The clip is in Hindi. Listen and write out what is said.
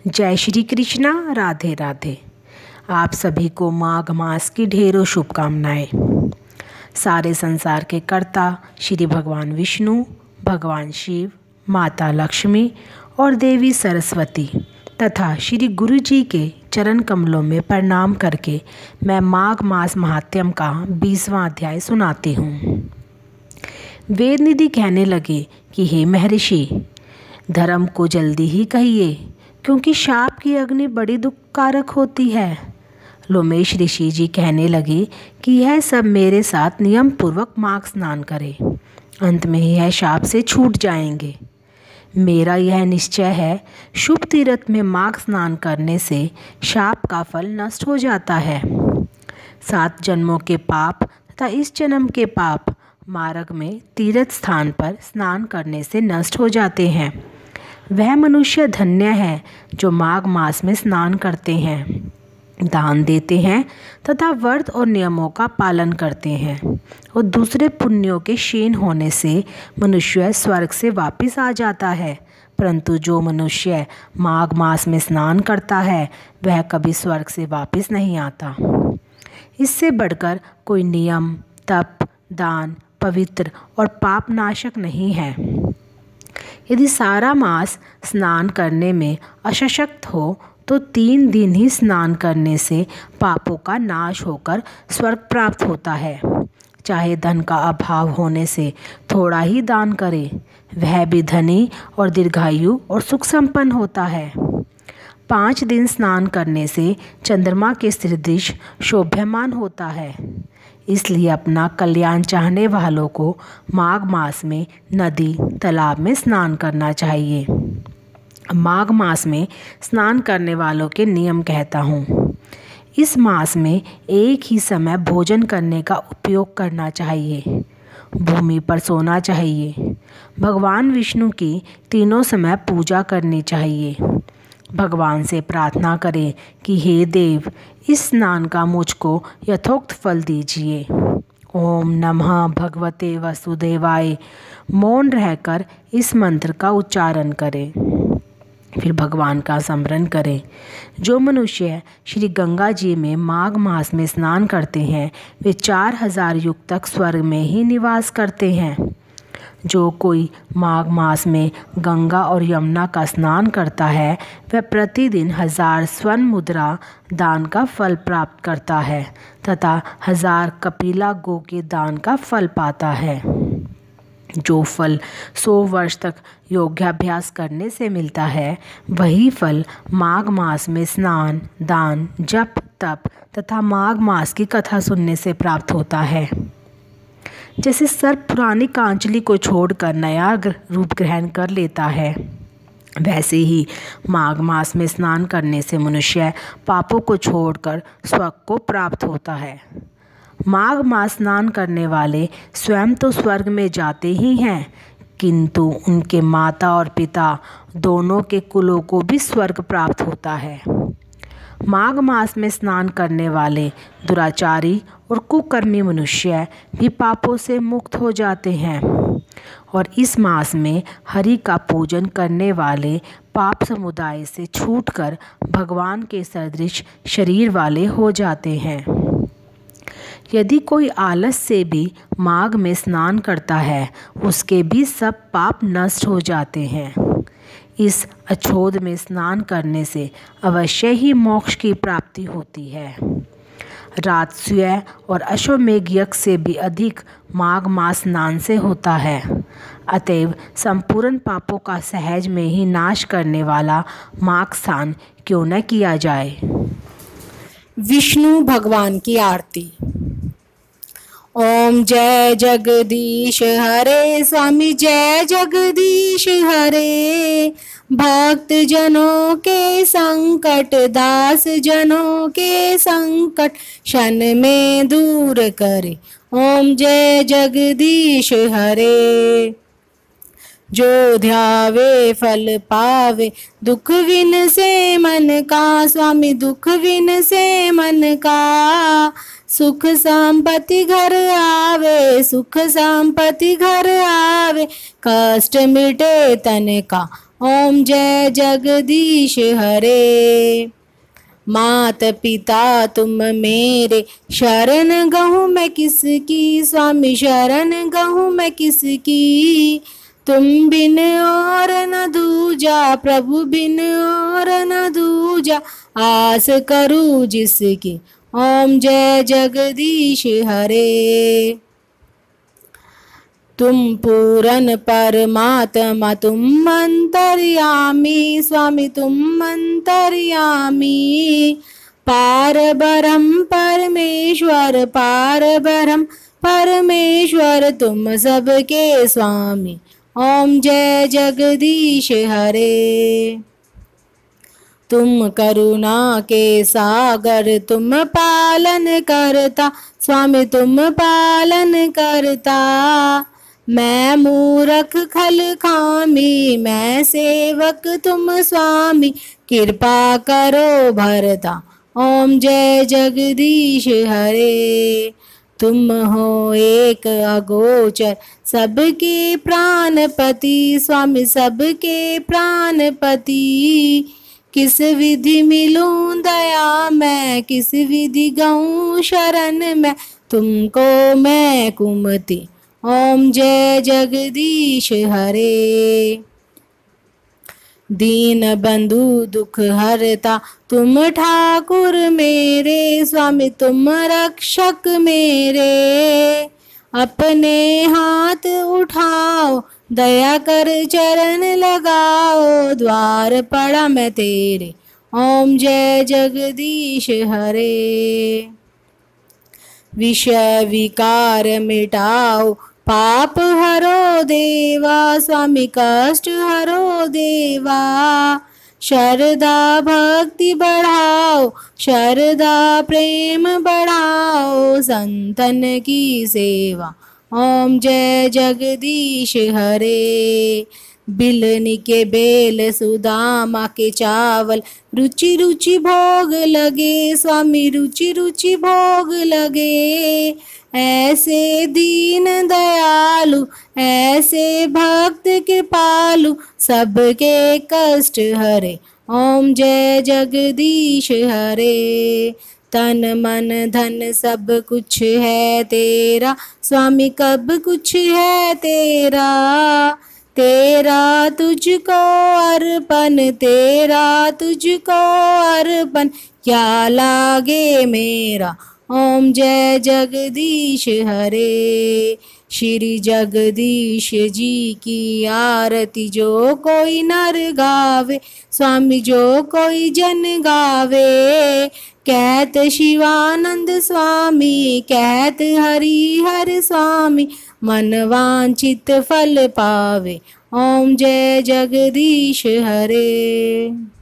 जय श्री कृष्णा। राधे राधे। आप सभी को माघ मास की ढेरों शुभकामनाएं। सारे संसार के कर्ता श्री भगवान विष्णु, भगवान शिव, माता लक्ष्मी और देवी सरस्वती तथा श्री गुरु जी के चरण कमलों में प्रणाम करके मैं माघ मास महात्म्य का 20वां अध्याय सुनाती हूँ। वेदनिधि कहने लगे कि हे महर्षि, धर्म को जल्दी ही कहिए, क्योंकि शाप की अग्नि बड़ी दुखकारक होती है। लोमेश ऋषि जी कहने लगे कि यह सब मेरे साथ नियम पूर्वक माघ स्नान करे, अंत में यह शाप से छूट जाएंगे। मेरा यह निश्चय है, शुभ तीर्थ में माघ स्नान करने से शाप का फल नष्ट हो जाता है। 7 जन्मों के पाप तथा इस जन्म के पाप मार्ग में तीर्थ स्थान पर स्नान करने से नष्ट हो जाते हैं। वह मनुष्य धन्य है जो माघ मास में स्नान करते हैं, दान देते हैं तथा व्रत और नियमों का पालन करते हैं, और दूसरे पुण्यों के क्षीण होने से मनुष्य स्वर्ग से वापस आ जाता है। परंतु जो मनुष्य माघ मास में स्नान करता है वह कभी स्वर्ग से वापस नहीं आता। इससे बढ़कर कोई नियम, तप, दान, पवित्र और पाप नाशक नहीं है। यदि सारा मास स्नान करने में अशक्त हो तो 3 दिन ही स्नान करने से पापों का नाश होकर स्वर्ग प्राप्त होता है। चाहे धन का अभाव होने से थोड़ा ही दान करे, वह भी धनी और दीर्घायु और सुख संपन्न होता है। 5 दिन स्नान करने से चंद्रमा के सदृश शोभ्यमान होता है। इसलिए अपना कल्याण चाहने वालों को माघ मास में नदी, तालाब में स्नान करना चाहिए। माघ मास में स्नान करने वालों के नियम कहता हूँ। इस मास में एक ही समय भोजन करने का उपयोग करना चाहिए। भूमि पर सोना चाहिए। भगवान विष्णु की तीनों समय पूजा करनी चाहिए। भगवान से प्रार्थना करें कि हे देव, इस स्नान का मुझको यथोक्त फल दीजिए। ओम नमः भगवते वसुदेवाय मौन रहकर इस मंत्र का उच्चारण करें। फिर भगवान का स्मरण करें। जो मनुष्य श्री गंगा जी में माघ मास में स्नान करते हैं वे 4000 युग तक स्वर्ग में ही निवास करते हैं। जो कोई माघ मास में गंगा और यमुना का स्नान करता है वह प्रतिदिन 1000 स्वर्ण मुद्रा दान का फल प्राप्त करता है तथा 1000 कपिला गो के दान का फल पाता है। जो फल 100 वर्ष तक योगाभ्यास करने से मिलता है वही फल माघ मास में स्नान, दान, जप, तप तथा माघ मास की कथा सुनने से प्राप्त होता है। जैसे सर्प पुरानी कांचली को छोड़कर नया रूप ग्रहण कर लेता है, वैसे ही माघ मास में स्नान करने से मनुष्य पापों को छोड़कर स्वर्ग को प्राप्त होता है। माघ मास स्नान करने वाले स्वयं तो स्वर्ग में जाते ही हैं, किंतु उनके माता और पिता दोनों के कुलों को भी स्वर्ग प्राप्त होता है। माघ मास में स्नान करने वाले दुराचारी और कुकर्मी मनुष्य भी पापों से मुक्त हो जाते हैं, और इस मास में हरि का पूजन करने वाले पाप समुदाय से छूटकर भगवान के सदृश शरीर वाले हो जाते हैं। यदि कोई आलस से भी माघ में स्नान करता है उसके भी सब पाप नष्ट हो जाते हैं। इस अछोद में स्नान करने से अवश्य ही मोक्ष की प्राप्ति होती है। राजसूय और अश्वमेघ यज्ञ से भी अधिक माघ मास स्नान से होता है। अतएव संपूर्ण पापों का सहज में ही नाश करने वाला माघ स्नान क्यों न किया जाए। विष्णु भगवान की आरती। ओम जय जगदीश हरे स्वामी, जय जगदीश हरे। भक्त जनों के संकट, दास जनों के संकट क्षण में दूर करे। ओम जय जगदीश हरे। जो ध्यावे फल पावे, दुख विन से मन का स्वामी, दुख विन से मन का। सुख संपत्ति घर आवे, सुख संपत्ति घर आवे। कष्ट मिटे तन का, ओम जय जगदीश हरे। मात पिता तुम मेरे, शरण गहूँ मैं किसकी, स्वामी शरण गहूँ मैं किसकी। तुम बिन और न दूजा, प्रभु बिन और न दूजा, आस करूँ जिसकी। ओम जय जगदीश हरे। तुम पूरन परमात्मा तुम अंतर्यामी, स्वामी तुम अंतर्यामी। पार ब्रह्म परमेश्वर, पार ब्रह्म परमेश्वर, तुम सबके स्वामी। ओम जय जगदीश हरे। तुम करुणा के सागर, तुम पालन करता, स्वामी तुम पालन करता। मैं मूरख खल खामी, मैं सेवक तुम स्वामी, कृपा करो भरता। ओम जय जगदीश हरे। तुम हो एक अगोचर, सबके प्राणपति, स्वामी सबके प्राणपति। किस विधि मिलूं दया मैं, किस विधि गऊं शरण मैं, तुमको मैं कुमति। ओम जय जगदीश हरे। दीन बंधु दुख हरता, तुम ठाकुर मेरे, स्वामी तुम रक्षक मेरे। अपने हाथ उठाओ, दया कर चरण लगाओ, द्वार पड़ा मैं तेरे। ओम जय जगदीश हरे। विषय विकार मिटाओ, पाप हरो देवा, स्वामी कष्ट हरो देवा। श्रद्धा भक्ति बढ़ाओ, श्रद्धा प्रेम बढ़ाओ, संतन की सेवा। ओम जय जगदीश हरे। बिलनी के बेल, सुदामा के चावल, रुचि रुचि भोग लगे, स्वामी रुचि रुचि भोग लगे। ऐसे दीन दयालु, ऐसे भक्त कृपालु, सबके कष्ट हरे। ओम जय जगदीश हरे। तन मन धन सब कुछ है तेरा, स्वामी कब कुछ है तेरा। तेरा तुझको अर्पण, तेरा तुझको अर्पण, क्या लागे मेरा। ओम जय जगदीश हरे। श्री जगदीश जी की आरती जो कोई नर गावे, स्वामी जो कोई जन गावे। कहत शिवानंद स्वामी, कहत हरि हर स्वामी, मन वांछित फल पावे। ओम जय जगदीश हरे।